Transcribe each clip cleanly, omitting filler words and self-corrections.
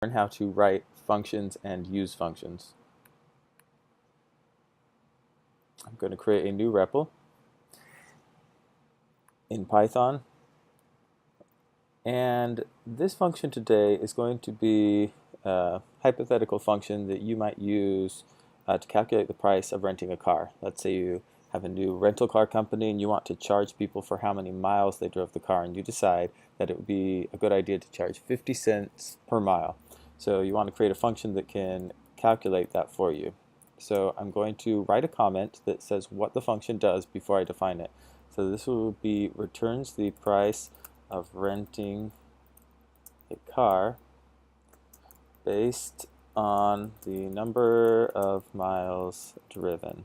learn how to write functions and use functions. I'm going to create a new REPL in Python. And this function today is going to be a hypothetical function that you might use to calculate the price of renting a car. Let's say you have a new rental car company and you want to charge people for how many miles they drove the car, and you decide that it would be a good idea to charge 50 cents per mile. So you want to create a function that can calculate that for you. So I'm going to write a comment that says what the function does before I define it. So this will be returns the price of renting a car based on the number of miles driven.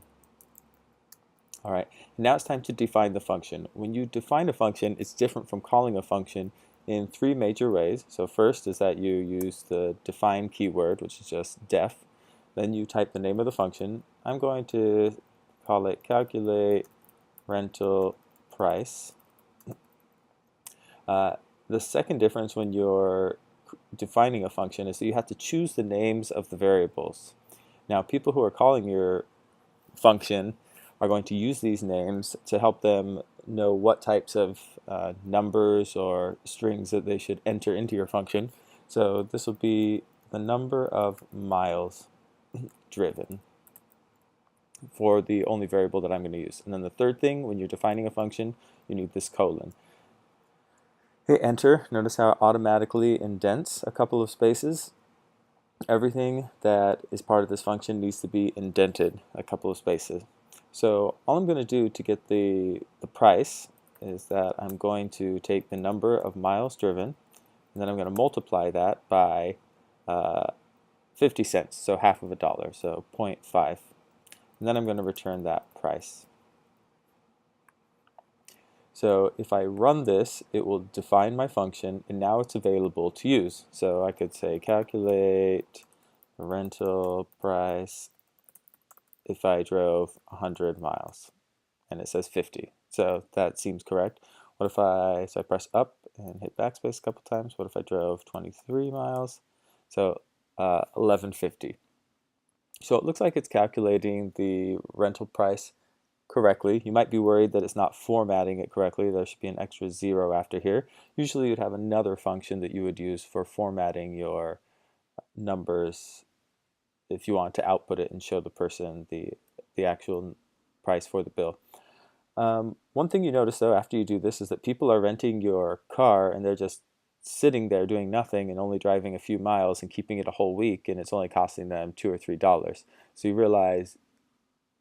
Alright, now it's time to define the function. When you define a function, it's different from calling a function in three major ways. So first is that you use the define keyword, which is just def. Then you type the name of the function. I'm going to call it calculate rental price. The second difference when you're defining a function is that you have to choose the names of the variables. Now, people who are calling your function are going to use these names to help them know what types of numbers or strings that they should enter into your function. So this will be the number of miles driven for the only variable that I'm going to use. And then the third thing, when you're defining a function, you need this colon. Hit enter. Notice how it automatically indents a couple of spaces. Everything that is part of this function needs to be indented a couple of spaces. So all I'm going to do to get the price is that I'm going to take the number of miles driven, and then I'm going to multiply that by 50 cents, so half of a dollar, so 0.5. And then I'm going to return that price. So if I run this, it will define my function, and now it's available to use. So I could say calculate rental price if I drove 100 miles, and it says 50. So that seems correct. What if so I press up and hit backspace a couple times. What if I drove 23 miles? So 1150. So it looks like it's calculating the rental price correctly. You might be worried that it's not formatting it correctly. There should be an extra 0 after here. Usually you'd have another function that you would use for formatting your numbers if you want to output it and show the person the actual price for the bill. One thing you notice though after you do this is that people are renting your car and they're just sitting there doing nothing and only driving a few miles and keeping it a whole week, and it's only costing them $2 or $3. So you realize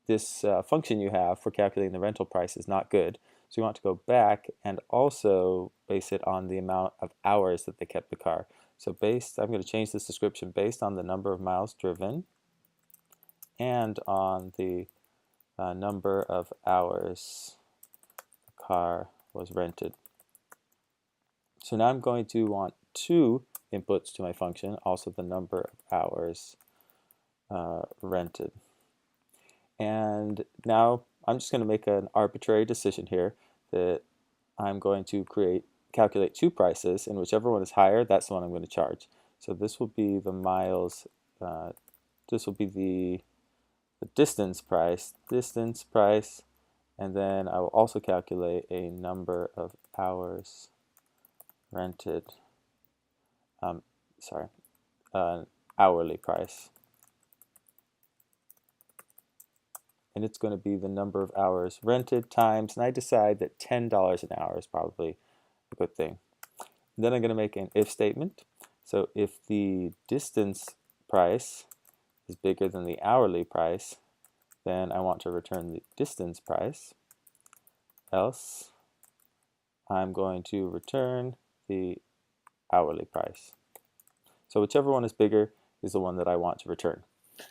this function you have for calculating the rental price is not good. So you want to go back and also base it on the amount of hours that they kept the car. So I'm going to change this description based on the number of miles driven and on the number of hours the car was rented. So now I'm going to want two inputs to my function, also the number of hours rented. And now I'm just going to make an arbitrary decision here that I'm going to calculate two prices, and whichever one is higher, that's the one I'm going to charge. So this will be the miles, this will be the distance price, and then I will also calculate a number of hours rented, hourly price. And it's going to be the number of hours rented times, and I decide that $10 an hour is probably a good thing. And then I'm going to make an if statement. So if the distance price is bigger than the hourly price, then I want to return the distance price. Else, I'm going to return the hourly price. So whichever one is bigger is the one that I want to return.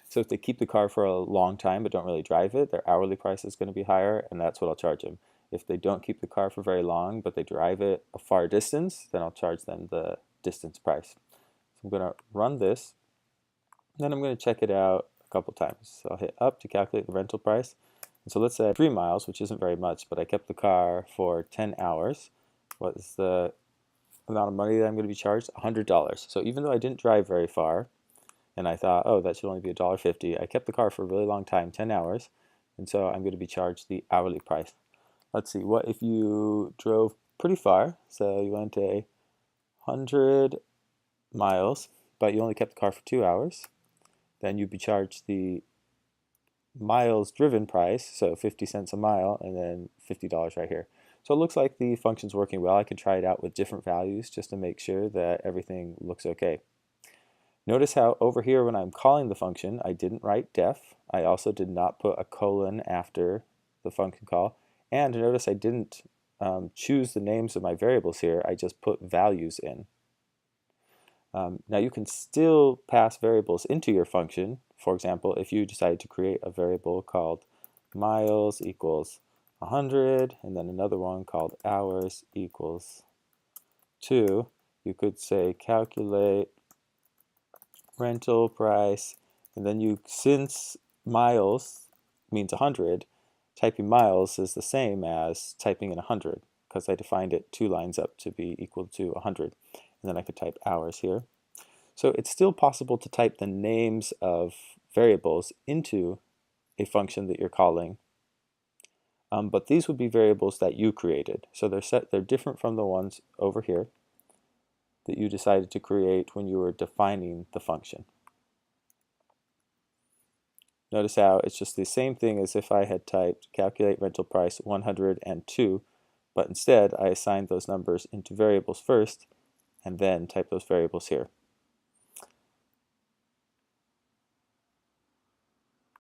So if they keep the car for a long time but don't really drive it, their hourly price is going to be higher, and that's what I'll charge them. If they don't keep the car for very long but they drive it a far distance, then I'll charge them the distance price. So I'm going to run this, then I'm going to check it out a couple times. So I'll hit up to calculate the rental price. And so let's say 3 miles, which isn't very much, but I kept the car for 10 hours. What's the amount of money that I'm going to be charged? $100. So even though I didn't drive very far, and I thought, oh, that should only be $1.50, I kept the car for a really long time, 10 hours, and so I'm going to be charged the hourly price. Let's see, what if you drove pretty far? So you went 100 miles, but you only kept the car for 2 hours. Then you'd be charged the miles driven price, so 50 cents a mile, and then $50 right here. So it looks like the function's working well. I can try it out with different values just to make sure that everything looks okay. Notice how over here when I'm calling the function, I didn't write def. I also did not put a colon after the function call. And notice I didn't choose the names of my variables here. I just put values in. Now you can still pass variables into your function. For example, if you decide to create a variable called miles equals 100, and then another one called hours equals 2, you could say calculate rental price, and then since miles means 100, typing miles is the same as typing in 100, because I defined it 2 lines up to be equal to 100. And then I could type hours here. So it's still possible to type the names of variables into a function that you're calling, but these would be variables that you created. So they're different from the ones over here that you decided to create when you were defining the function. Notice how it's just the same thing as if I had typed calculate rental price 102, but instead I assigned those numbers into variables first and then type those variables here.